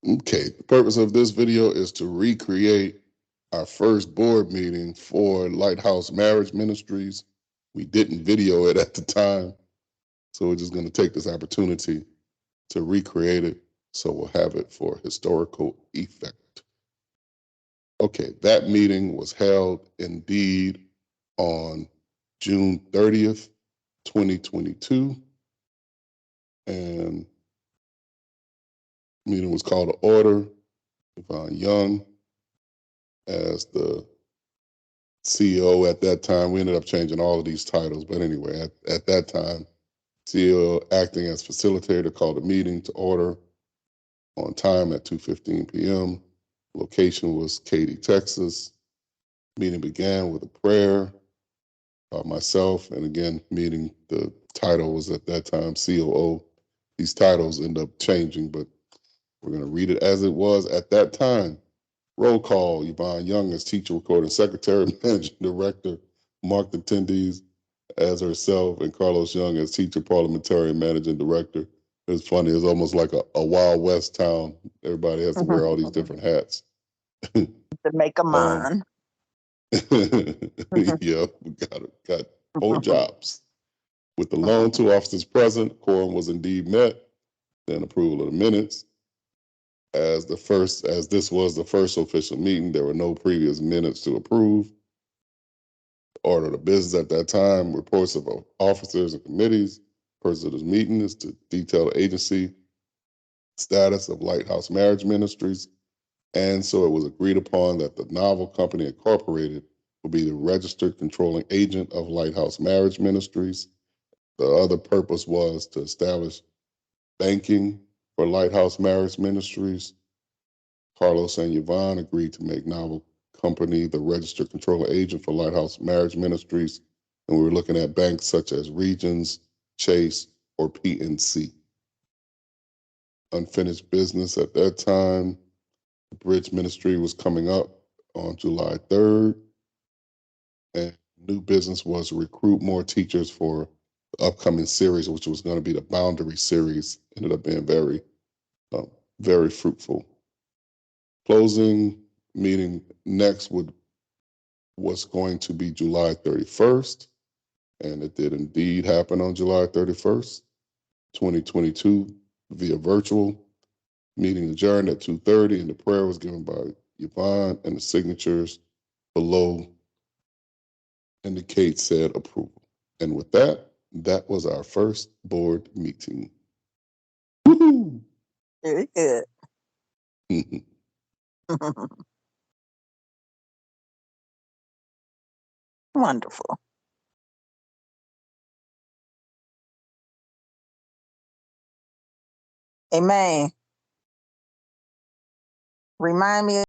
Okay, the purpose of this video is to recreate our first board meeting for Lighthouse Marriage Ministries. We didn't video it at the time, so we're just going to take this opportunity to recreate it, so we'll have it for historical effect. Okay, that meeting was held indeed on June 30th, 2022, and the meeting was called to order. Yvonne Young as the CEO at that time. We ended up changing all of these titles, but anyway, at that time, CEO acting as facilitator called the meeting to order on time at 2:15 p.m. Location was Katy, Texas. Meeting began with a prayer by myself, and again, meeting, the title was at that time COO. These titles end up changing, but we're going to read it as it was at that time. Roll call: Yvonne Young as teacher, recording secretary, managing director, marked attendees as herself, and Carlos Young as teacher, parliamentarian, managing director. It's funny, it's almost like a Wild West town. Everybody has to wear all these different hats. To make a mine. Yeah, we got 4 jobs. With the lone 2 officers present, quorum was indeed met. Then approval of the minutes. As this was the first official meeting, there were no previous minutes to approve. Order of business at that time: reports of officers and committees. Purpose of this meeting is to detail the agency status of Lighthouse Marriage Ministries, and so it was agreed upon that the Novel Company Incorporated will be the registered controlling agent of Lighthouse Marriage Ministries. The other purpose was to establish banking for Lighthouse Marriage Ministries. Carlos and Yvonne agreed to make Novel Company the registered controlling agent for Lighthouse Marriage Ministries, and we were looking at banks such as Regions, Chase, or PNC. Unfinished business at that time: the Bridge Ministry was coming up on July 3rd, and new business was to recruit more teachers for the upcoming series, which was going to be the Boundary Series. Ended up being very fruitful. Closing meeting next was going to be July 31st, and it did indeed happen on July 31st, 2022, via virtual. Meeting adjourned at 2:30, and the prayer was given by Yvonne, and the signatures below indicate said approval. And with that, that was our first board meeting. Woohoo! Very good. Wonderful. Amen. Remind me